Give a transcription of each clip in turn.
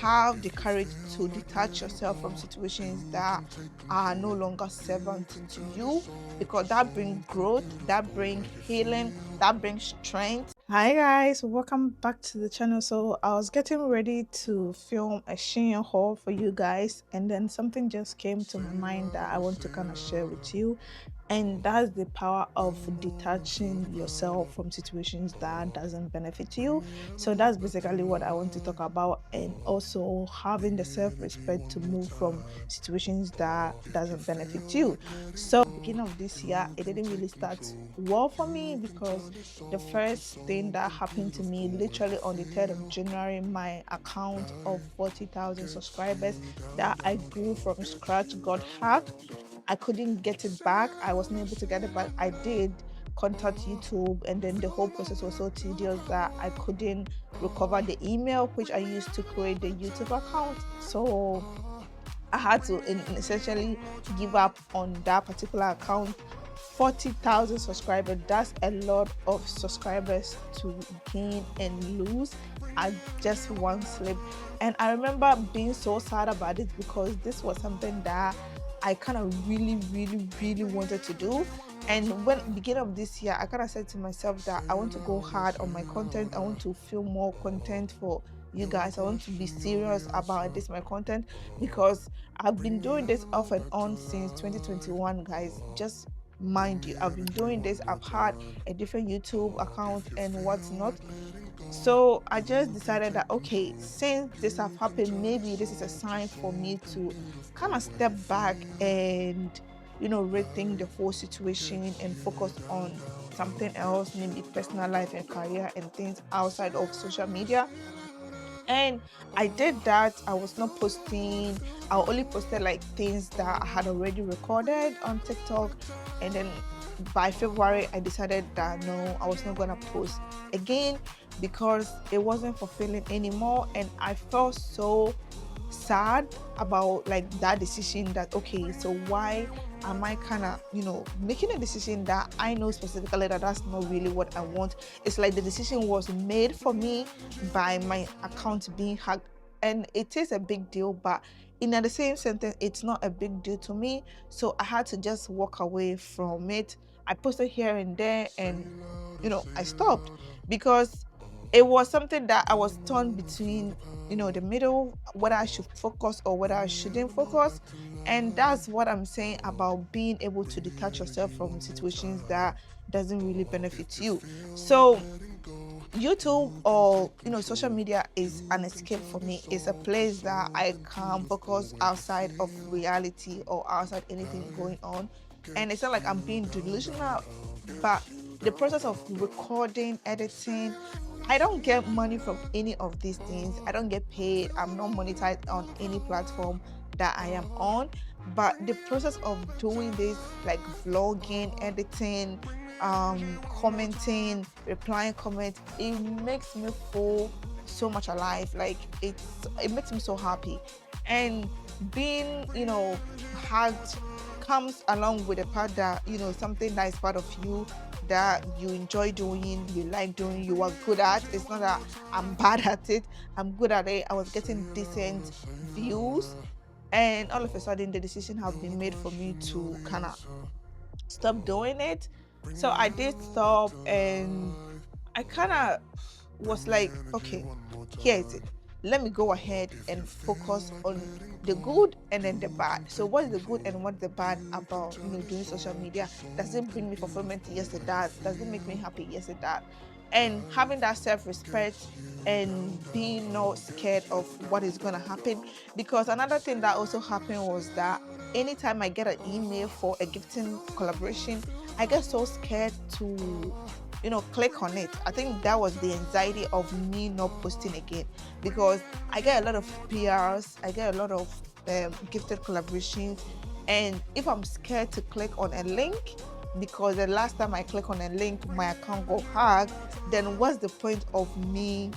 have the courage to detach yourself from situations that are no longer servant to you, because that brings growth, that brings healing, that brings strength. Hi guys, welcome back to the channel. So I was getting ready to film a Shein haul for you guys, and then something just came to my mind that I want to kind of share with you, and that's the power of detaching yourself from situations that doesn't benefit you. So that's basically what I want to talk about, and also having the self-respect to move from situations that doesn't benefit you. So beginning of this year, it didn't really start well for me, because the first thing that happened to me, literally on the 3rd of January, my account of 40,000 subscribers that I grew from scratch got hacked. I couldn't get it back. I wasn't able to get it back. I did contact YouTube, and then the whole process was so tedious that I couldn't recover the email which I used to create the YouTube account. So I had to essentially give up on that particular account. 40,000 subscribers, that's a lot of subscribers to gain and lose at just one slip. And I remember being so sad about it, because this was something that I kind of really wanted to do. And when beginning of this year, I kind of said to myself that I want to go hard on my content. I want to film more content for you guys. I want to be serious about this my content, because I've been doing this off and on since 2021, guys. Just mind you, I've been doing this. I've had a different YouTube account and what's not. So I just decided that, okay, since this have happened, maybe this is a sign for me to kind of step back and rethink the whole situation and focus on something else, maybe personal life and career and things outside of social media. And I did that. I was not posting. I only posted like things that I had already recorded on TikTok. And then by February, I decided that no, I was not gonna post again, because it wasn't fulfilling anymore. And I felt so sad about like that decision, that okay, so why am I kind of making a decision that I know specifically that that's not really what I want. It's like the decision was made for me by my account being hacked, and it is a big deal, but in the same sentence, it's not a big deal to me. So I had to just walk away from it. I posted here and there, and I stopped, because it was something that I was torn between the middle, whether I should focus or whether I shouldn't focus. And that's what I'm saying about being able to detach yourself from situations that doesn't really benefit you. So YouTube or social media is an escape for me. It's a place that I can focus outside of reality or outside anything going on. And it's not like I'm being delusional, but the process of recording, editing, I don't get money from any of these things. I don't get paid. I'm not monetized on any platform that I am on. But the process of doing this, like vlogging, editing, commenting, replying comments, it makes me feel so much alive. Like it makes me so happy. And being hacked comes along with the part that something that is part of you, that you enjoy doing, you like doing, you are good at. It's not that I'm bad at it, I'm good at it. I was getting decent views, and all of a sudden the decision has been made for me to kind of stop doing it. So I did stop, and I kind of was like, okay, here is it. Let me go ahead and focus on the good and then the bad. So what is the good and what's the bad about doing social media? Does it bring me fulfillment? Yes, it does. Does it make me happy? Yes, it does. And having that self-respect and being not scared of what is going to happen. Because another thing that also happened was that anytime I get an email for a gifting collaboration, I get so scared to click on it. I think that was the anxiety of me not posting again, because I get a lot of PRs, I get a lot of gifted collaborations, and if I'm scared to click on a link, because the last time I click on a link my account got hacked, then what's the point of me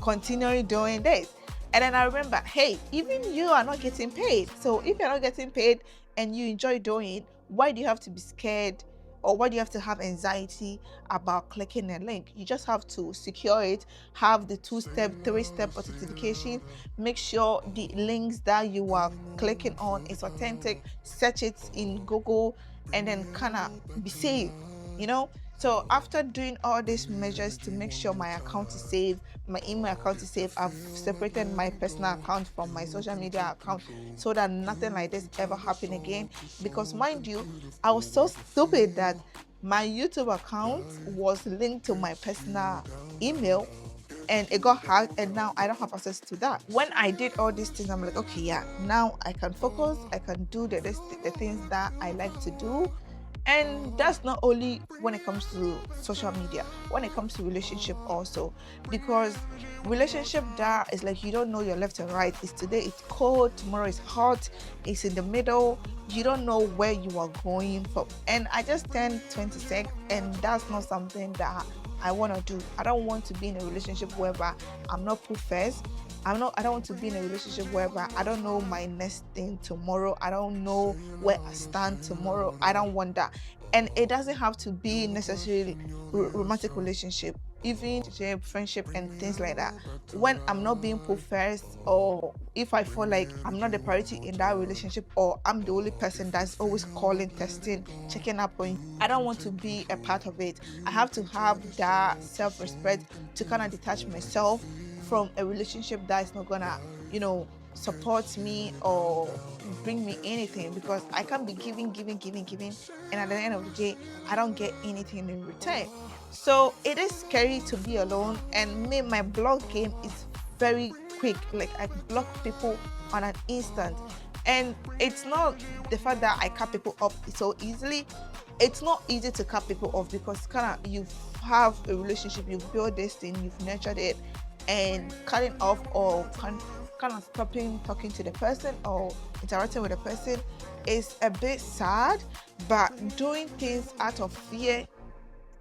continuing doing this? And then I remember, hey, even you are not getting paid. So if you're not getting paid and you enjoy doing it, why do you have to be scared or why do you have to have anxiety about clicking a link? You just have to secure it, have the 2-step, 3-step authentication, make sure the links that you are clicking on is authentic, search it in Google, and then kind of be safe, you know. So after doing all these measures to make sure my account is safe, my email account is safe, I've separated my personal account from my social media account so that nothing like this ever happen again. Because mind you, I was so stupid that my YouTube account was linked to my personal email and it got hacked, and now I don't have access to that. When I did all these things, I'm like, okay, yeah, now I can focus, I can do the things that I like to do. And that's not only when it comes to social media, when it comes to relationship also, because relationship that is like you don't know your left and right. It's today it's cold, tomorrow it's hot, it's in the middle, you don't know where you are going from. And I just turned 26, and that's not something that I want to do. I don't want to be in a relationship whereby I'm not put first. I don't want to be in a relationship whereby I don't know my next thing tomorrow. I don't know where I stand tomorrow. I don't want that. And it doesn't have to be necessarily romantic relationship, even friendship and things like that. When I'm not being put first, or if I feel like I'm not the priority in that relationship, or I'm the only person that's always calling, testing, checking up on you, I don't want to be a part of it. I have to have that self-respect to kind of detach myself from a relationship that is not gonna, support me or bring me anything, because I can't be giving, and at the end of the day, I don't get anything in return. So it is scary to be alone, and my block game is very quick. Like, I block people on an instant, and it's not the fact that I cut people off so easily. It's not easy to cut people off because kind of you have a relationship, you've built this thing, you've nurtured it, and cutting off or kind of stopping talking to the person or interacting with the person is a bit sad. But doing things out of fear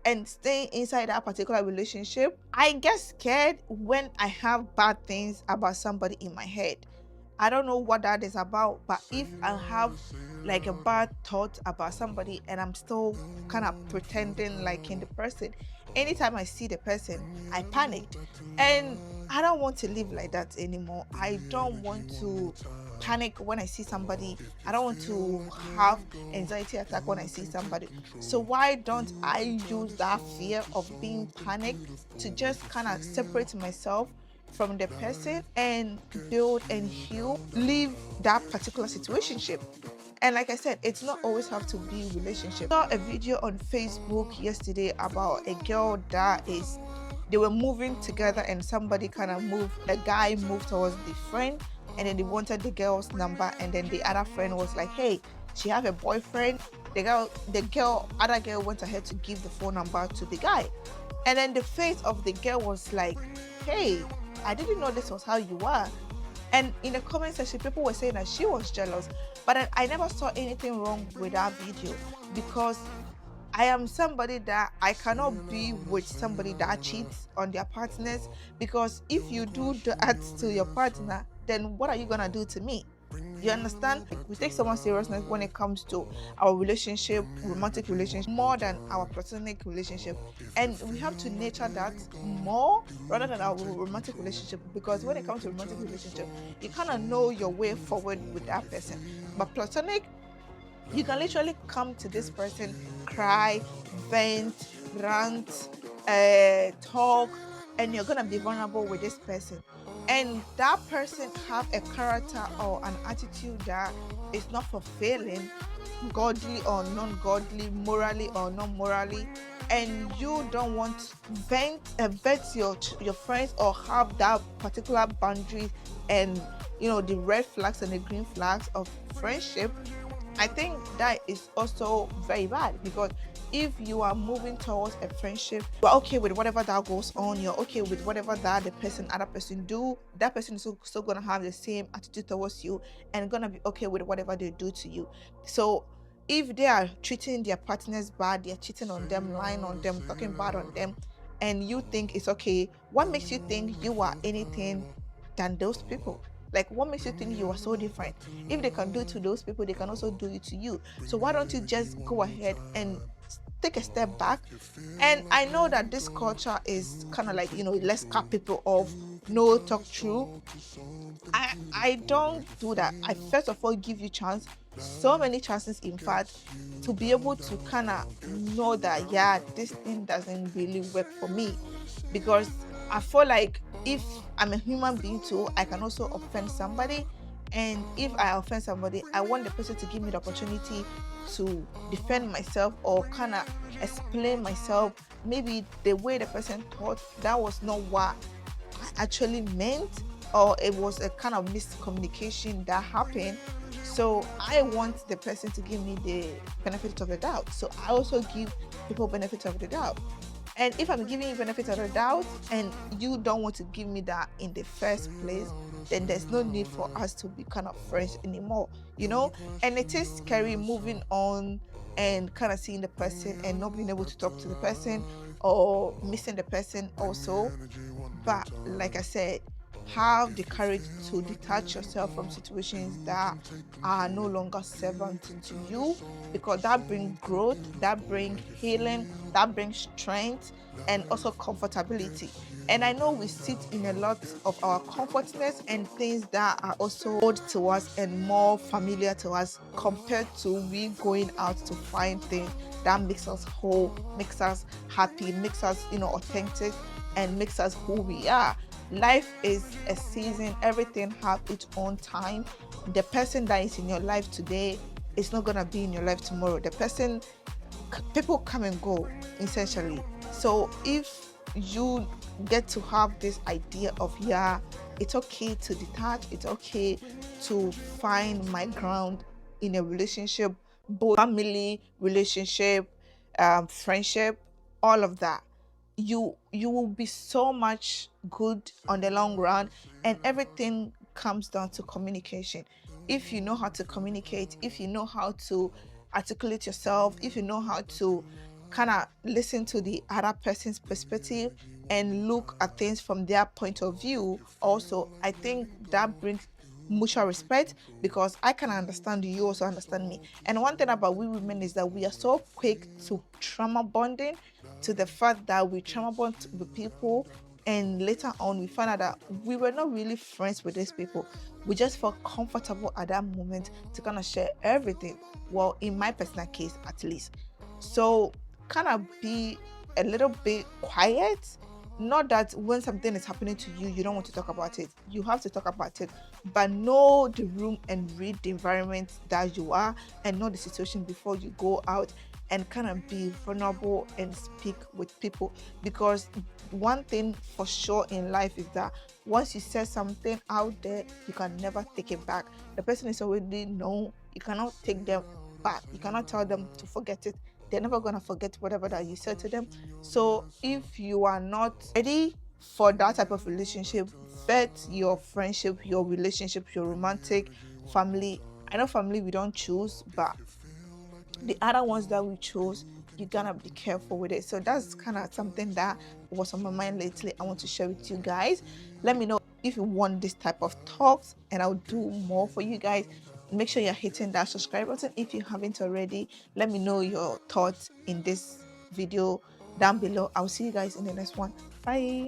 and staying inside that particular relationship, I get scared when I have bad things about somebody in my head. I don't know what that is about, but if I have like a bad thought about somebody and I'm still kind of pretending like in the person, anytime I see the person, I panicked. And I don't want to live like that anymore. I don't want to panic when I see somebody. I don't want to have anxiety attack when I see somebody. So why don't I use that fear of being panicked to just kind of separate myself from the person and build and heal, leave that particular situationship. And like I said, it's not always have to be relationship. I saw a video on Facebook yesterday about a girl that they were moving together, and somebody kind of the guy moved towards the friend, and then they wanted the girl's number, and then the other friend was like, hey, she have a boyfriend. Other girl went ahead to give the phone number to the guy. And then the face of the girl was like, hey, I didn't know this was how you were. And in the comment section, people were saying that she was jealous. But I never saw anything wrong with that video, because I am somebody that I cannot be with somebody that cheats on their partners, because if you do that to your partner, then what are you gonna do to me? You understand? We take someone seriousness when it comes to our relationship, romantic relationship, more than our platonic relationship. And we have to nurture that more rather than our romantic relationship, because when it comes to romantic relationship, you kind of know your way forward with that person. But platonic, you can literally come to this person, cry, vent, rant, talk, and you're gonna be vulnerable with this person. And that person have a character or an attitude that is not fulfilling, godly or non-godly, morally or non-morally, and you don't want to vent your friends or have that particular boundary and the red flags and the green flags of friendship. I think that is also very bad, because if you are moving towards a friendship, you're okay with whatever that goes on, you're okay with whatever that other person do, that person is still gonna have the same attitude towards you and gonna be okay with whatever they do to you. So if they are treating their partners bad, they're cheating on them, lying on them, talking bad on them, and you think it's okay, what makes you think you are anything than those people? Like, what makes you think you are so different? If they can do it to those people, they can also do it to you. So why don't you just go ahead and take a step back. And I know that this culture is kind of like, let's cut people off, no talk through. I don't do that. I first of all give you chance, so many chances in fact, to be able to kind of know that yeah, this thing doesn't really work for me. Because I feel like if I'm a human being too, I can also offend somebody. And if I offend somebody, I want the person to give me the opportunity to defend myself or kind of explain myself. Maybe the way the person thought that was not what I actually meant, or it was a kind of miscommunication that happened. So I want the person to give me the benefit of the doubt. So I also give people benefit of the doubt. And if I'm giving you benefit of the doubt and you don't want to give me that in the first place, then there's no need for us to be kind of friends anymore, And it is scary moving on and kind of seeing the person and not being able to talk to the person or missing the person also. But like I said, have the courage to detach yourself from situations that are no longer servant to you, because that brings growth, that brings healing, that brings strength, and also comfortability. And I know we sit in a lot of our comfortness and things that are also old to us and more familiar to us, compared to we going out to find things that makes us whole, makes us happy, makes us authentic, and makes us who we are. Life is a season. Everything have its own time. The person that is in your life today is not gonna be in your life tomorrow. People come and go, essentially. So if you get to have this idea of yeah, it's okay to detach, it's okay to find my ground in a relationship, both family relationship, friendship, all of that, you will be so much good on the long run. And everything comes down to communication. If you know how to communicate, if you know how to articulate yourself, if you know how to kind of listen to the other person's perspective and look at things from their point of view also, I think that brings mutual respect, because I can understand you, you also understand me. And one thing about we women is that we are so quick to trauma bonding, to the fact that we trauma bond with people and later on we find out that we were not really friends with these people. We just felt comfortable at that moment to kind of share everything. Well, in my personal case at least. So kind of be a little bit quiet. Not that when something is happening to you, you don't want to talk about it. You have to talk about it, but know the room and read the environment that you are, and know the situation before you go out and kind of be vulnerable and speak with people. Because one thing for sure in life is that once you say something out there, you can never take it back. The person is already known. You cannot take them back. You cannot tell them to forget it. They're never going to forget whatever that you said to them. So if you are not ready for that type of relationship, vet your friendship, your relationship, your romantic, family. I know family we don't choose, but the other ones that we chose, you gotta be careful with it. So that's kind of something that was on my mind lately. I want to share with you guys. Let me know if you want this type of talks, and I'll do more for you guys. Make sure you're hitting that subscribe button if you haven't already. Let me know your thoughts in this video down below. I'll see you guys in the next one. Bye.